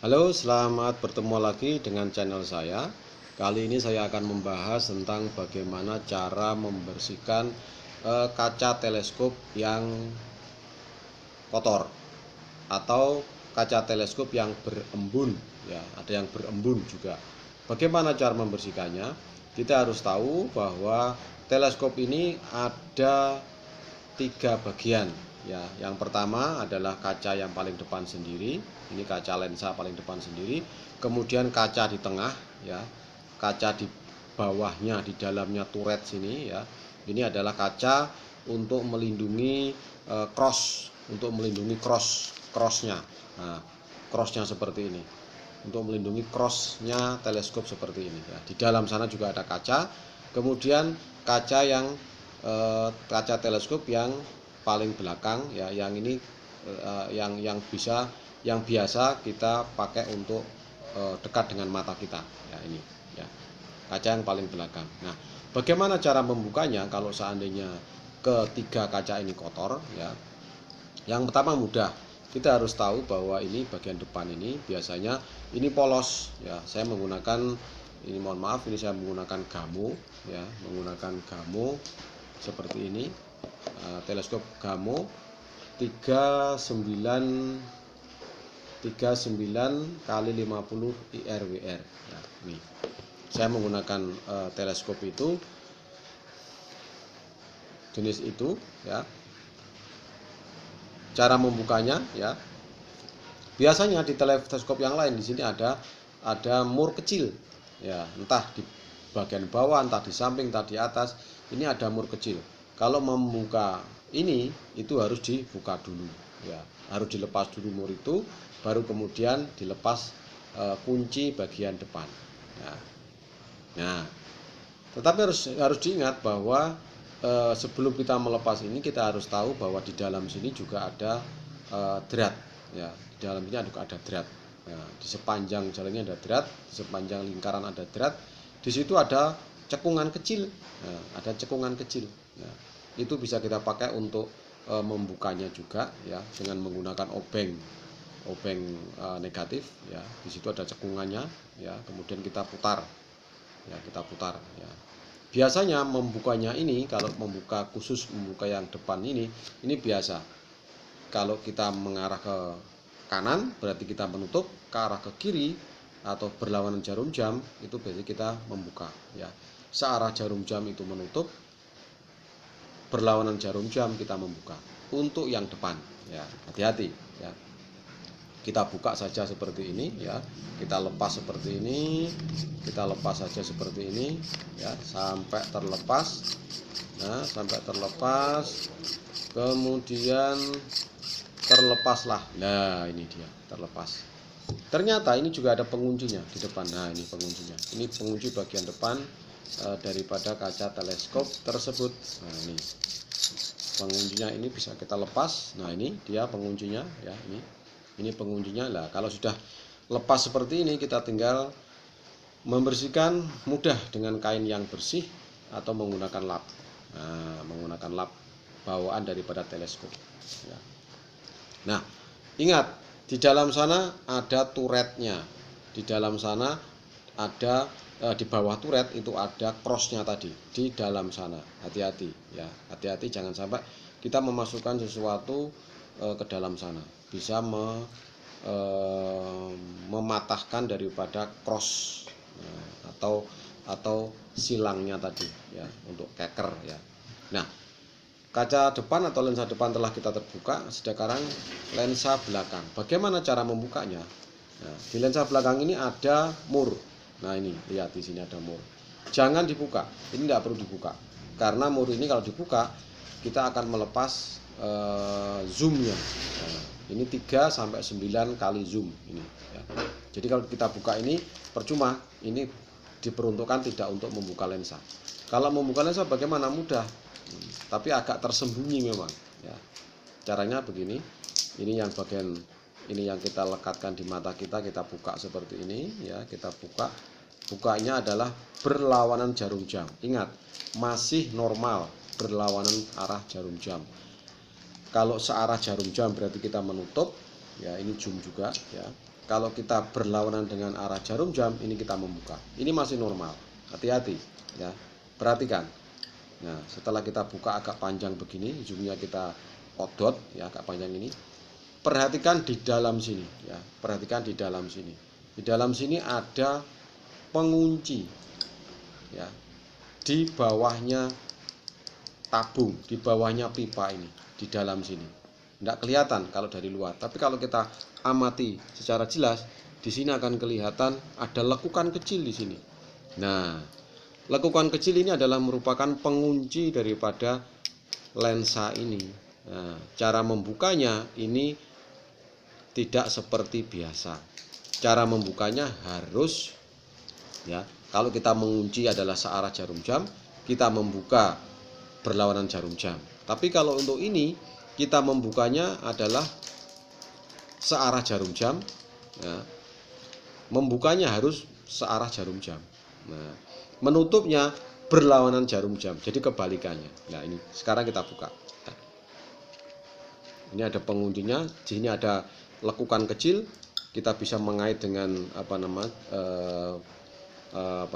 Halo, selamat bertemu lagi dengan channel saya. Kali ini saya akan membahas tentang bagaimana cara membersihkan kaca teleskop yang kotor atau kaca teleskop yang berembun, ya, ada yang berembun juga. Bagaimana cara membersihkannya? Kita harus tahu bahwa teleskop ini ada 3 bagian, ya. Yang pertama adalah kaca yang paling depan sendiri, ini kaca lensa paling depan sendiri, kemudian kaca di tengah, ya, kaca di bawahnya, di dalamnya turret sini, ya. Ini adalah kaca untuk melindungi untuk melindungi crossnya. Nah, crossnya seperti ini, untuk melindungi crossnya teleskop seperti ini, ya. Di dalam sana juga ada kaca, kemudian kaca teleskop yang paling belakang, ya, yang ini yang biasa kita pakai untuk dekat dengan mata kita, ya, ini, ya, kaca yang paling belakang. Nah, bagaimana cara membukanya kalau seandainya ketiga kaca ini kotor, ya? Yang pertama mudah. Kita harus tahu bahwa ini bagian depan ini biasanya ini polos, ya. Saya menggunakan ini, mohon maaf, ini saya menggunakan gamo, ya, menggunakan gamo seperti ini, teleskop gamo 39 kali 50 IRWR, ya, ini. Saya menggunakan teleskop itu, jenis itu, ya. Cara membukanya, ya, biasanya di teleskop yang lain di sini ada mur kecil, ya, entah di bagian bawah, entah di samping, entah di atas. Ini ada mur kecil. Kalau membuka ini, itu harus dibuka dulu, ya, harus dilepas dulu mur itu, baru kemudian dilepas kunci bagian depan, ya. Nah, tetapi harus diingat bahwa sebelum kita melepas ini, kita harus tahu bahwa di dalam sini juga ada drat, ya. Di dalam ini juga ada drat. Nah, di sepanjang jalannya ada drat, di sepanjang lingkaran ada drat. Di situ ada cekungan kecil, nah, ada cekungan kecil. Nah, itu bisa kita pakai untuk membukanya juga, ya, dengan menggunakan obeng negatif, ya. Di situ ada cekungannya, ya. Kemudian kita putar, ya, ya. Biasanya membukanya ini, kalau khusus membuka yang depan ini biasa. Kalau kita mengarah ke kanan berarti kita menutup, ke arah ke kiri atau berlawanan jarum jam itu berarti kita membuka, ya. Searah jarum jam itu menutup, berlawanan jarum jam kita membuka. Untuk yang depan, ya, hati-hati, ya. Kita buka saja seperti ini, ya. Kita lepas seperti ini, kita lepas saja seperti ini, ya, sampai terlepas. Nah, sampai terlepas, kemudian terlepaslah. Nah, ini dia terlepas. Ternyata ini juga ada penguncinya di depan. Nah, ini penguncinya. Ini pengunci bagian depan daripada kaca teleskop tersebut. Nah, ini penguncinya, ini bisa kita lepas. Nah, ini dia penguncinya, ya, ini penguncinya. Lah, kalau sudah lepas seperti ini, kita tinggal membersihkan mudah dengan kain yang bersih atau menggunakan lap. Nah, menggunakan lap bawaan daripada teleskop, ya. Nah, ingat, di dalam sana ada turretnya. Di dalam sana ada di bawah turret itu ada crossnya tadi di dalam sana. Hati-hati, ya, hati-hati, jangan sampai kita memasukkan sesuatu ke dalam sana, bisa mematahkan daripada cross, atau silangnya tadi, ya, untuk keker, ya. Nah, kaca depan atau lensa depan telah kita terbuka. Sekarang lensa belakang. Bagaimana cara membukanya? Nah, di lensa belakang ini ada mur. Nah, ini lihat, di sini ada mur. Jangan dibuka. Ini tidak perlu dibuka. Karena mur ini kalau dibuka, kita akan melepas zoomnya. Nah, ini 3-9 kali zoom ini, ya. Jadi kalau kita buka ini percuma. Ini diperuntukkan tidak untuk membuka lensa. Kalau membuka lensa bagaimana? Mudah, tapi agak tersembunyi memang, ya. Caranya begini. Ini yang bagian ini yang kita lekatkan di mata kita buka seperti ini, ya. Kita buka. Bukanya adalah berlawanan jarum jam. Ingat, masih normal, berlawanan arah jarum jam. Kalau searah jarum jam berarti kita menutup. ya ini zoom juga ya. Kalau kita berlawanan dengan arah jarum jam, ini kita membuka. Ini masih normal. Hati-hati ya. Perhatikan. Nah, setelah kita buka agak panjang begini, zoomnya kita odot ya, agak panjang ini. Perhatikan di dalam sini ya. Perhatikan di dalam sini. Di dalam sini ada pengunci ya. Di bawahnya tabung, di bawahnya pipa ini, di dalam sini. Tidak kelihatan kalau dari luar, tapi kalau kita amati secara jelas, di sini akan kelihatan ada lekukan kecil di sini. Nah, lekukan kecil ini adalah merupakan pengunci daripada lensa ini. Nah, cara membukanya ini tidak seperti biasa. Cara membukanya harus ya, kalau kita mengunci adalah searah jarum jam, kita membuka berlawanan jarum jam. Tapi kalau untuk ini kita membukanya adalah searah jarum jam ya. Membukanya harus searah jarum jam. Nah, menutupnya berlawanan jarum jam. Jadi kebalikannya. Nah, ini sekarang kita buka. Nah, ini ada penguncinya, di sini ada lekukan kecil. Kita bisa mengait dengan apa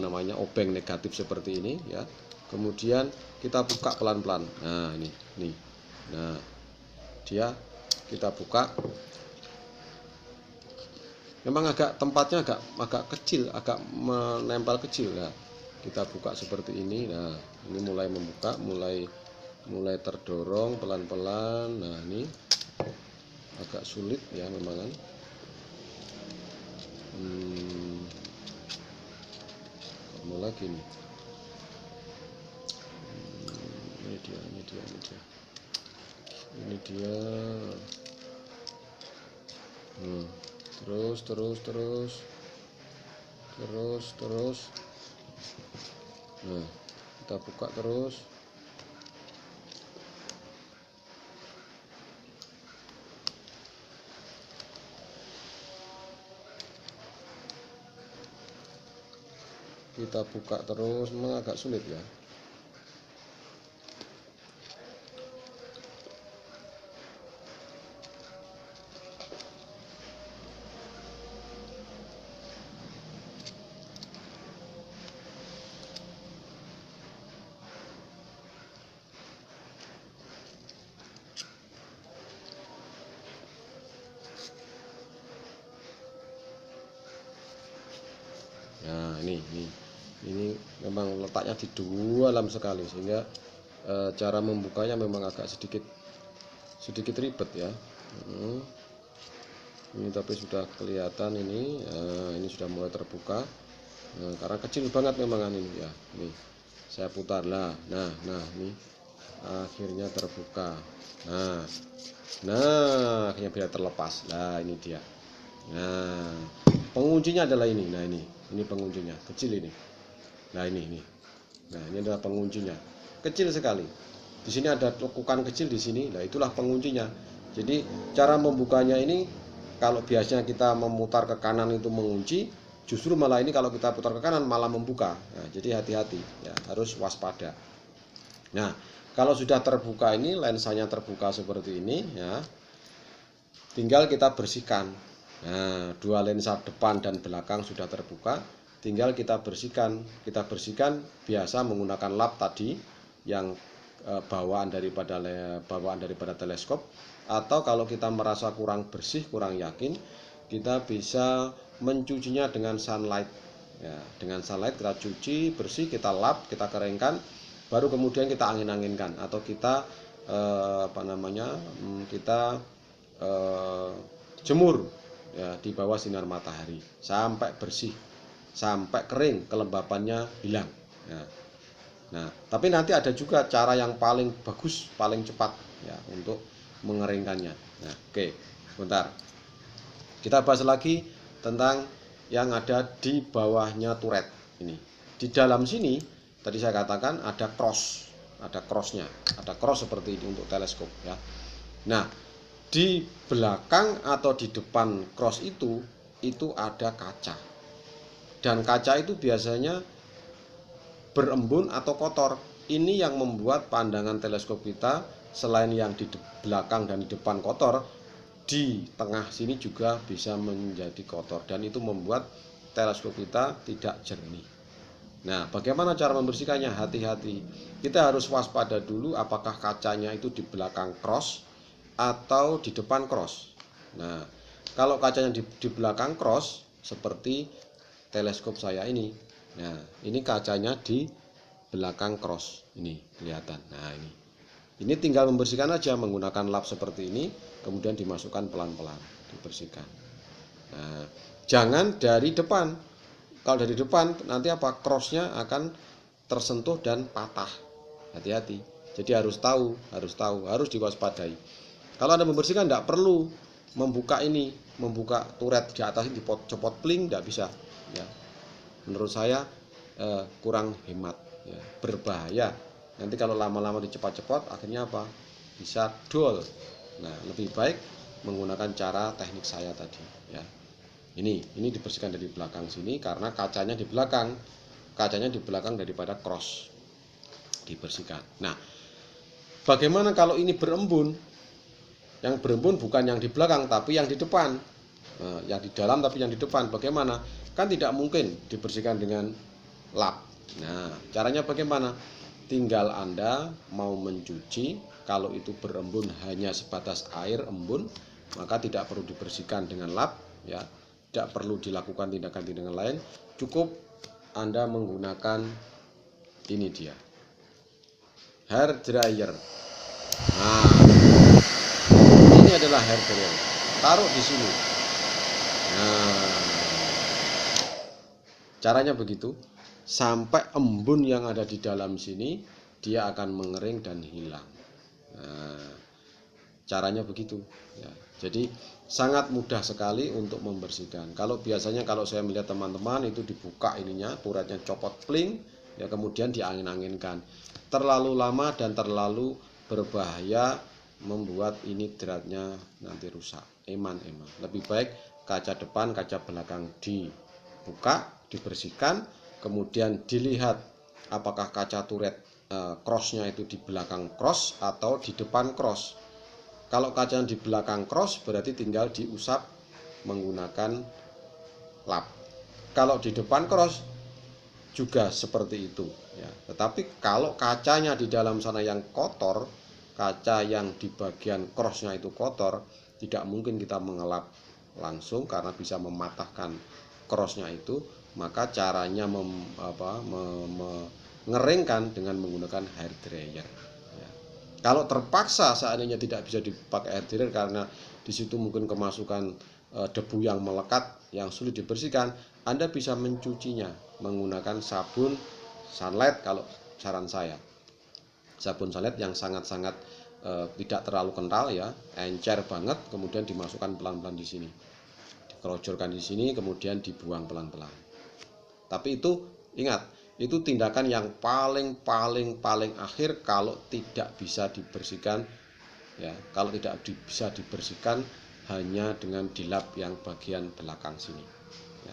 namanya obeng negatif seperti ini ya. Kemudian kita buka pelan-pelan. Nah, ini. Nah, dia kita buka. Memang tempatnya agak kecil, agak menempel kecil ya. Kita buka seperti ini. Nah, ini mulai membuka, mulai terdorong pelan-pelan. Nah, ini agak sulit ya memang kan. Mau lagi nih. Ini dia. Terus. Nah, kita buka terus. Kita buka terus, memang agak sulit ya. Nah, ini memang letaknya di dalam sekali sehingga cara membukanya memang agak sedikit ribet ya. Ini tapi sudah kelihatan ini. Ini sudah mulai terbuka. Nah, karena kecil banget memang ini ya. Nih, saya putar lah. Nah, ini akhirnya terbuka. Nah, akhirnya bisa terlepas. Nah, ini dia. Nah, penguncinya adalah ini. Nah, ini penguncinya, kecil ini. Nah, ini. Nah, ini adalah penguncinya. Kecil sekali. Di sini ada lekukan kecil di sini. Nah, itulah penguncinya. Jadi, cara membukanya ini kalau biasanya kita memutar ke kanan itu mengunci, justru malah ini kalau kita putar ke kanan malah membuka. Nah, jadi hati-hati ya, harus waspada. Nah, kalau sudah terbuka ini, lensanya terbuka seperti ini ya. Tinggal kita bersihkan. Nah, dua lensa depan dan belakang sudah terbuka, tinggal kita bersihkan. Kita bersihkan biasa menggunakan lap tadi yang bawaan daripada teleskop, atau kalau kita merasa kurang bersih, kurang yakin, kita bisa mencucinya dengan sunlight. Ya, dengan sunlight kita cuci bersih, kita lap, kita keringkan, baru kemudian kita angin-anginkan atau kita kita jemur ya di bawah sinar matahari sampai bersih, sampai kering, kelembapannya hilang ya. Nah, tapi nanti ada juga cara yang paling bagus, paling cepat ya untuk mengeringkannya. Nah, oke, sebentar. Kita bahas lagi tentang yang ada di bawahnya turret ini. Di dalam sini tadi saya katakan ada crossnya, ada cross seperti ini untuk teleskop ya. Nah, di belakang atau di depan cross itu ada kaca, dan kaca itu biasanya berembun atau kotor. Ini yang membuat pandangan teleskop kita selain yang di belakang dan di depan kotor, di tengah sini juga bisa menjadi kotor, dan itu membuat teleskop kita tidak jernih. Nah, bagaimana cara membersihkannya? Hati-hati. Kita harus waspada dulu apakah kacanya itu di belakang cross atau di depan cross. Nah, kalau kacanya di belakang cross seperti teleskop saya ini. Nah, ini kacanya di belakang cross. Ini kelihatan. Nah, ini tinggal membersihkan aja menggunakan lap seperti ini, kemudian dimasukkan pelan-pelan, dibersihkan. Nah, jangan dari depan. Kalau dari depan nanti apa? Crossnya akan tersentuh dan patah. Hati-hati. Jadi harus tahu, harus diwaspadai. Kalau Anda membersihkan tidak perlu membuka ini, membuka turret di atas ini dicopot pling, tidak bisa. Ya. Menurut saya kurang hemat, ya. Berbahaya. Nanti kalau lama-lama dicepat-cepat, akhirnya apa? Bisa dol. Nah, lebih baik menggunakan cara teknik saya tadi. Ya. Ini dibersihkan dari belakang sini karena kacanya di belakang daripada cross, dibersihkan. Nah, bagaimana kalau ini berembun? Yang berembun bukan yang di belakang tapi yang di depan. Nah, yang di dalam tapi yang di depan. Bagaimana? Kan tidak mungkin dibersihkan dengan lap. Nah, caranya bagaimana? Tinggal Anda mau mencuci, kalau itu berembun hanya sebatas air embun, maka tidak perlu dibersihkan dengan lap, ya. Tidak perlu dilakukan tindakan-tindakan lain, cukup Anda menggunakan ini dia, hair dryer. Nah, ini adalah hair dryer. Taruh di sini. Nah, caranya begitu, sampai embun yang ada di dalam sini dia akan mengering dan hilang. Nah, caranya begitu, ya. Jadi sangat mudah sekali untuk membersihkan. Kalau biasanya kalau saya melihat teman-teman itu dibuka ininya, turretnya copot pling, ya kemudian diangin-anginkan. Terlalu lama dan terlalu berbahaya, membuat ini dratnya nanti rusak, eman-eman. Lebih baik kaca depan, kaca belakang dibuka, dibersihkan, kemudian dilihat apakah kaca turret crossnya itu di belakang cross atau di depan cross. Kalau kacanya di belakang cross berarti tinggal diusap menggunakan lap. Kalau di depan cross juga seperti itu, ya. Tetapi kalau kacanya di dalam sana yang kotor, kaca yang di bagian crossnya itu kotor, tidak mungkin kita mengelap langsung karena bisa mematahkan crossnya itu. Maka caranya mengeringkan dengan menggunakan hair dryer. Ya. Kalau terpaksa seandainya tidak bisa dipakai hair dryer karena di situ mungkin kemasukan debu yang melekat yang sulit dibersihkan, Anda bisa mencucinya menggunakan sabun sunlight. Kalau saran saya, sabun sunlight yang sangat-sangat tidak terlalu kental, ya, encer banget, kemudian dimasukkan pelan-pelan di sini, dikerojorkan di sini, kemudian dibuang pelan-pelan. Tapi itu ingat, itu tindakan yang paling akhir kalau tidak bisa dibersihkan, ya. Kalau tidak bisa dibersihkan hanya dengan dilap yang bagian belakang sini, ya.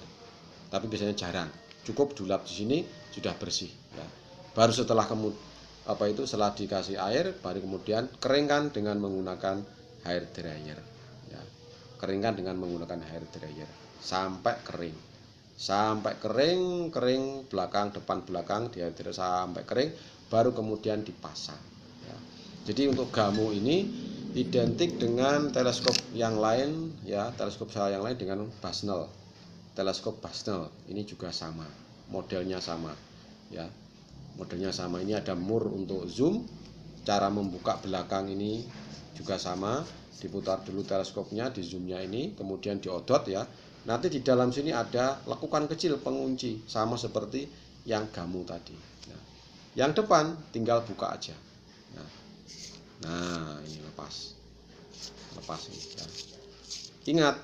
Tapi biasanya jarang, cukup dilap di sini sudah bersih, ya. Baru setelah setelah dikasih air, baru kemudian keringkan dengan menggunakan hair dryer, ya. Keringkan dengan menggunakan hair dryer sampai kering belakang depan belakang, dia sampai kering, baru kemudian dipasang, ya. Jadi untuk Gamow ini identik dengan teleskop yang lain, ya, teleskop saya yang lain dengan Bushnell. Teleskop Bushnell ini juga sama, modelnya sama, ya. Modelnya sama. Ini ada mur untuk zoom, cara membuka belakang ini juga sama, diputar dulu teleskopnya, di zoomnya ini, kemudian diodot, ya. Nanti di dalam sini ada lekukan kecil pengunci, sama seperti yang Gamow tadi. Nah, yang depan tinggal buka aja. Nah, ini lepas ini, ya. Ingat,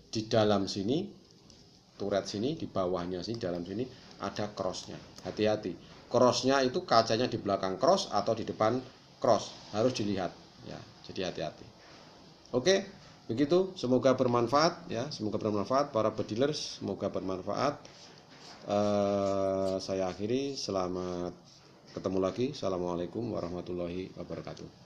di dalam sini, turret sini, di bawahnya sini, dalam sini ada crossnya. Hati-hati, crossnya itu kacanya di belakang cross atau di depan cross, harus dilihat, ya. Jadi hati-hati. Oke, begitu. Semoga bermanfaat, ya. Semoga bermanfaat para bedilers, semoga bermanfaat. Saya akhiri. Selamat ketemu lagi. Assalamualaikum warahmatullahi wabarakatuh.